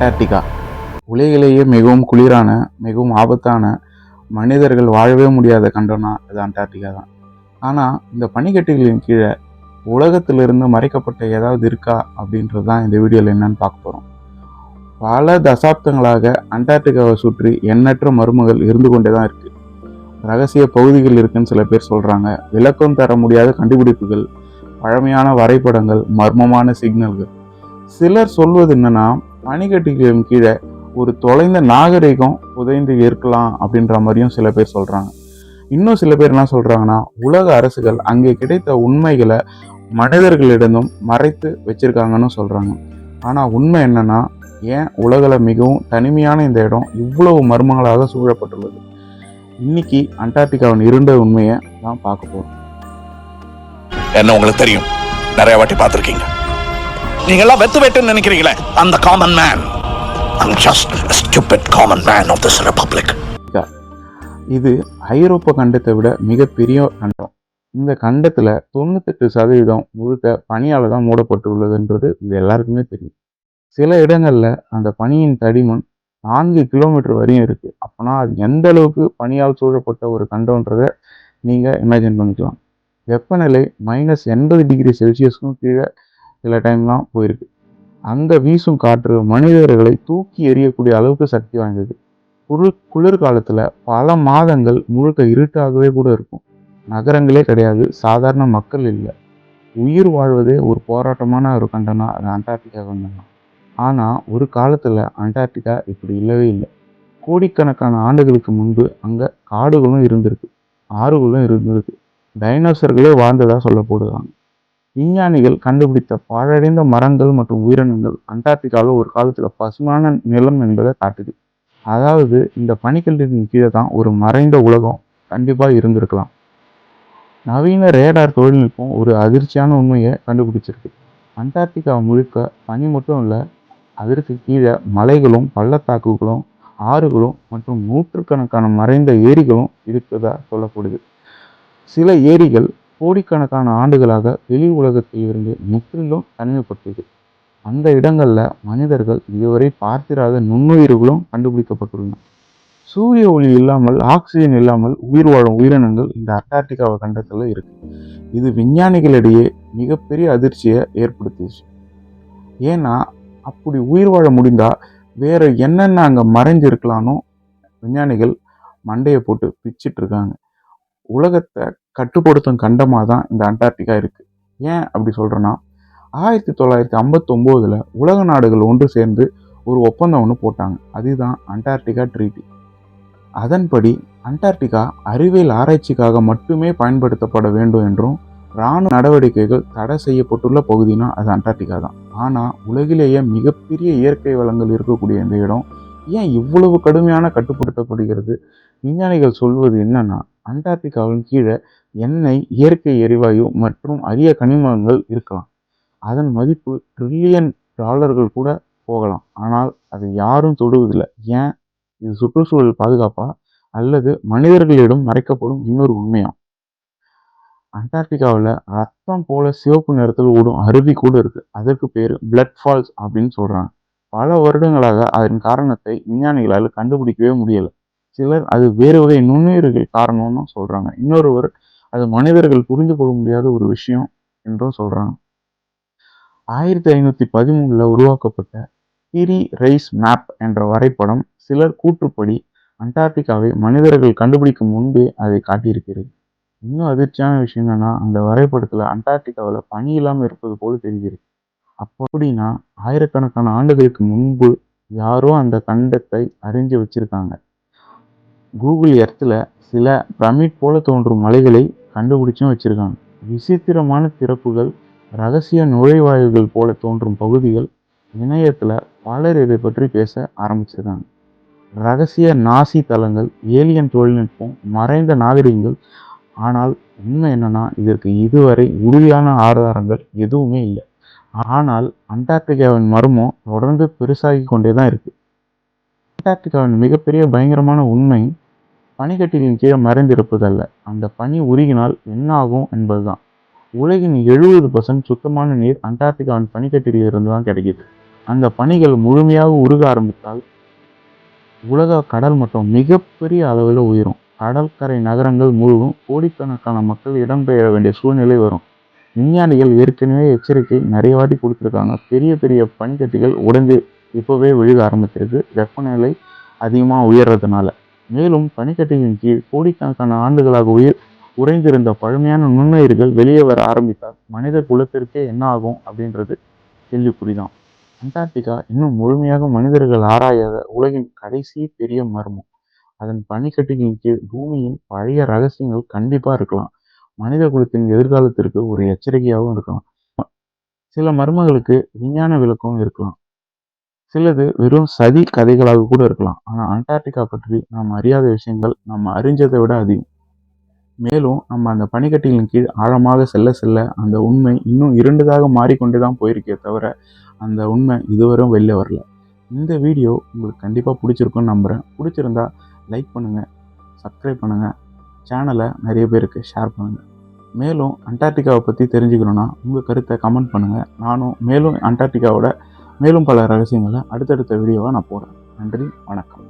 Antarctica உலகிலேயே மிகவும் குளிரான, மிகவும் ஆபத்தான, மனிதர்கள் வாழவே முடியாத கண்டம்னா அது அண்டார்டிகா தான். ஆனால் இந்த பனிக்கட்டிகளின் கீழே உலகத்திலிருந்து மறைக்கப்பட்ட ஏதாவது இருக்கா அப்படின்றது தான் இந்த வீடியோவில் என்னன்னு பார்க்க போகிறோம். பல தசாப்தங்களாக அண்டார்டிகாவை சுற்றி எண்ணற்ற மர்மங்கள் இருந்து கொண்டே தான் இருக்குது. ரகசிய பகுதிகள் இருக்குன்னு சில பேர் சொல்கிறாங்க. விளக்கம் தர முடியாத கண்டுபிடிப்புகள், பழமையான வரைபடங்கள், மர்மமான சிக்னல்கள். சிலர் சொல்வது என்னன்னா, பனிக்கட்டிகளின் கீழே ஒரு தொலைந்த நாகரிகம் புதைந்து இருக்கலாம் அப்படின்ற மாதிரியும் சில பேர் சொல்றாங்க. இன்னும் சில பேர் என்ன சொல்றாங்கன்னா, உலக அரசுகள் அங்கே கிடைத்த உண்மைகளை மனிதர்களிடமும் மறைத்து வச்சிருக்காங்கன்னு சொல்றாங்க. ஆனா உண்மை என்னன்னா, ஏன் உலகில் மிகவும் தனிமையான இந்த இடம் இவ்வளவு மர்மங்களாக சூழப்பட்டுள்ளது? இன்னைக்கு அண்டார்டிகாவின் இருண்ட உண்மையை தான் பார்க்க போறோம். என்ன உங்களுக்கு தெரியும், நிறைய வாட்டி பார்த்திருக்கீங்க. நீங்க எல்லாம் வெத்து வெட்டுன்னு நினைக்கிறீங்களே, அந்த common man. I'm just a stupid common man of this republic. இது ஐரோப்பா கண்டத்தை விட மிகப்பெரிய கண்டம். இந்த கண்டத்துல 98% முழுக்க பனியால தான் மூடப்பட்டுள்ளதுன்றது இது எல்லாருக்குமே தெரியும். சில இடங்கள்ல அந்த பனியின் தடிமன் 4 கிலோமீட்டர் வரையும் இருக்கு. அப்பனா அது எந்த அளவுக்கு பனியால் சூழப்பட்ட ஒரு கண்டம்ன்றதை நீங்க இமேஜின் பண்ணிக்கலாம். வெப்பநிலை -80°C கீழே சில டைம்லாம் போயிருக்கு. அந்த வீசும் காற்று மனிதர்களை தூக்கி எறியக்கூடிய அளவுக்கு சக்தி வாய்ந்தது. குளிர்காலத்துல பல மாதங்கள் முழுக்க இருட்டாகவே கூட இருக்கும். நகரங்களே கிடையாது, சாதாரண மக்கள் இல்லை. உயிர் வாழ்வதே ஒரு போராட்டமான ஒரு கண்டம்னா அது அண்டார்டிகா கண்டம் தான். ஆனா ஒரு காலத்துல அண்டார்டிகா இப்படி இல்லவே இல்லை. கோடிக்கணக்கான ஆண்டுகளுக்கு முன்பு அங்க காடுகளும் இருந்திருக்கு, ஆறுகளும் இருந்திருக்கு, டைனோசர்களே வாழ்ந்ததா சொல்லப்படுறாங்க. விஞ்ஞானிகள் கண்டுபிடித்த பாழடைந்த மரங்கள் மற்றும் உயிரினங்கள் அண்டார்டிகாவில் ஒரு காலத்துல பசுமையான நிலம் என்பதை காட்டுது. அதாவது இந்த பனிக்கட்டின் கீழே தான் ஒரு மறைந்த உலகம் கண்டிப்பா இருந்திருக்கலாம். நவீன ரேடார் தொழில்நுட்பம் ஒரு அதிர்ச்சியான உண்மையை கண்டுபிடிச்சிருக்கு. அண்டார்டிகா முழுக்க பனி மட்டும் இல்லை, அதற்கு கீழே மலைகளும் பள்ளத்தாக்குகளும் ஆறுகளும் மற்றும் நூற்றுக்கணக்கான மறைந்த ஏரிகளும் இருக்கிறதா சொல்லப்படுது. சில ஏரிகள் கோடிக்கணக்கான ஆண்டுகளாக வெளி உலகத்தில் இருந்து முற்றிலும் தனிமைப்பட்டது. அந்த இடங்கள்ல மனிதர்கள் இதுவரை பார்த்திராத நுண்ணுயிர்களும் கண்டுபிடிக்கப்பட்டுள்ளன. சூரிய ஒளி இல்லாமல், ஆக்சிஜன் இல்லாமல் உயிர் வாழும் உயிரினங்கள் இந்த அண்டார்டிகாவை கண்டத்துல இருக்கு. இது விஞ்ஞானிகளிடையே மிகப்பெரிய அதிர்ச்சியை ஏற்படுத்திச்சு. ஏன்னா அப்படி உயிர் வாழ முடிந்தா வேற என்னென்ன அங்க மறைஞ்சிருக்கலாம்னு விஞ்ஞானிகள் மண்டையை போட்டு பிச்சுட்டு இருக்காங்க. உலகத்தை கட்டுப்படுத்தும் கண்டமாக தான் இந்த அண்டார்டிகா இருக்கு. ஏன் அப்படி சொல்றேன்னா, 1959 உலக நாடுகள் ஒன்று சேர்ந்து ஒரு ஒப்பந்தம் ஒன்று போட்டாங்க. அதுதான் அண்டார்டிகா ட்ரீட்டி. அதன்படி அண்டார்டிகா அறிவியல் ஆராய்ச்சிக்காக மட்டுமே பயன்படுத்தப்பட வேண்டும் என்றும், இராணுவ நடவடிக்கைகள் தடை செய்யப்பட்டுள்ள பகுதினா அது அண்டார்டிகா தான். ஆனால் உலகிலேயே மிகப்பெரிய இயற்கை வளங்கள் இருக்கக்கூடிய இந்த இடம் ஏன் இவ்வளவு கடுமையான கட்டுப்படுத்தப்படுகிறது? விஞ்ஞானிகள் சொல்வது என்னன்னா, அண்டார்டிகாவின் கீழே எண்ணெய், இயற்கை எரிவாயு மற்றும் அரிய கனிமங்கள் இருக்கலாம். அதன் மதிப்பு $1 trillion கூட போகலாம். ஆனால் அதை யாரும் தொடுவதில்லை. ஏன்? இது சுற்றுச்சூழல் பாதுகாப்பா அல்லது மனிதர்களிடம் மறைக்கப்படும் இன்னொரு உண்மையா? அண்டார்டிகாவில் ரத்தம் போல சிவப்பு நிறத்தில் ஓடும் அருவி கூட இருக்கு. அதற்கு பேர் பிளட் ஃபால்ஸ் அப்படின்னு சொல்றாங்க. பல வருடங்களாக அதன் காரணத்தை விஞ்ஞானிகளால் கண்டுபிடிக்கவே முடியல. சிலர் அது வேறு வகை நுண்ணுயிர்கள் காரணம்னு சொல்றாங்க. இன்னொருவர் அது மனிதர்கள் புரிந்து கொள்ள முடியாத ஒரு விஷயம் என்றும் சொல்றாங்க. 1513 உருவாக்கப்பட்ட திரி ரைஸ் மேப் என்ற வரைபடம் சிலர் கூற்றுப்படி அண்டார்டிகாவை மனிதர்கள் கண்டுபிடிக்கும் முன்பே அதை காட்டியிருக்கிறது. இன்னும் அதிர்ச்சியான விஷயம் என்னன்னா, அந்த வரைபடத்துல அண்டார்டிகாவில் பனி இல்லாமல் இருப்பது போல தெரிகிறது. அப்படின்னா ஆயிரக்கணக்கான ஆண்டுகளுக்கு முன்பு யாரோ அந்த கண்டத்தை அறிஞ்சு வச்சிருக்காங்க. கூகுள் எர்த்தில் சில பிரமிட் போல தோன்றும் மலைகளை கண்டுபிடிச்சும் வச்சிருக்காங்க. விசித்திரமான திறப்புகள், ரகசிய நுழைவாயில்கள் போல தோன்றும் பகுதிகள். இணையத்தில் பலர் இதை பற்றி பேச ஆரம்பிச்சிருக்காங்க. ரகசிய நாசி தளங்கள், ஏலியன் தொழில்நுட்பம், மறைந்த நாகரிகங்கள். ஆனால் உண்மை என்னன்னா, இதற்கு இதுவரை உறுதியான ஆதாரங்கள் எதுவுமே இல்லை. ஆனால் அண்டார்டிகாவின் மர்மம் தொடர்ந்து பெருசாகி கொண்டே தான் இருக்கு. அண்டார்டிகாவின் மிகப்பெரிய பயங்கரமான உண்மை பனிக்கட்டியின் கீழே மறைந்திருப்பதல்ல, அந்த பனி உருகினால் என்ன ஆகும் என்பதுதான். உலகின் 70% சுத்தமான நீர் அண்டார்டிகாவின் பனிக்கட்டியில் இருந்து தான் கிடைக்குது. அந்த பனிகள் முழுமையாக உருக ஆரம்பித்தால் உலக கடல் மட்டம் மிகப்பெரிய அளவில் உயரும். கடற்கரை நகரங்கள் முழுவதும் கோடிக்கணக்கான மக்கள் இடம்பெயர வேண்டிய சூழ்நிலை வரும். விஞ்ஞானிகள் ஏற்கனவே எச்சரிக்கை நிறைய வாட்டி கொடுத்துருக்காங்க. பெரிய பெரிய பனிக்கட்டிகள் உடைந்து இப்போவே விழுக ஆரம்பிச்சிருக்கு, வெப்பநிலை அதிகமாக உயர்றதுனால. மேலும் பனிக்கட்டியின் கீழ் கோடிக்கணக்கான ஆண்டுகளாக உறைந்திருந்த பழமையான நுண்ணுயிர்கள் வெளியே வர ஆரம்பித்தால் மனித குலத்திற்கே என்ன ஆகும் அப்படின்றது கேள்விக்குறிதான். அண்டார்டிகா இன்னும் முழுமையாக மனிதர்கள் ஆராயாத உலகின் கடைசி பெரிய மர்மம். அதன் பனிக்கட்டியின் கீழ் பூமியின் பழைய ரகசியங்கள் கண்டிப்பா இருக்கலாம். மனித குலத்தின் எதிர்காலத்திற்கு ஒரு எச்சரிக்கையாகவும் இருக்கலாம். சில மர்மங்களுக்கு விஞ்ஞான விளக்கம் இருக்கலாம், சிலது வெறும் சதி கதைகளாக கூட இருக்கலாம். ஆனா அண்டார்டிகா பற்றி நாம் அறியாத விஷயங்கள் நம்ம அறிஞ்சதை விட அதிகம். மேலும் நம்ம அந்த பனிக்கட்டியின் கீழ் ஆழமாக செல்ல செல்ல அந்த உண்மை இன்னும் இருண்டதாக மாறிக்கொண்டே தான் போயிருக்கே தவிர அந்த உண்மை இதுவரையும் வெளில வரல. இந்த வீடியோ உங்களுக்கு கண்டிப்பாக பிடிச்சிருக்குன்னு நம்புகிறேன். பிடிச்சிருந்தா லைக் பண்ணுங்கள், சப்ஸ்கிரைப் பண்ணுங்கள், சேனலை நிறைய பேருக்கு ஷேர் பண்ணுங்கள். மேலும் அண்டார்டிகாவை பற்றி தெரிஞ்சுக்கணுன்னா உங்கள் கருத்தை கமெண்ட் பண்ணுங்கள். நானும் மேலும் அண்டார்டிகாவோட மேலும் பல ரகசியங்களை அடுத்தடுத்த வீடியோவாக நான் போடுறேன். நன்றி, வணக்கம்.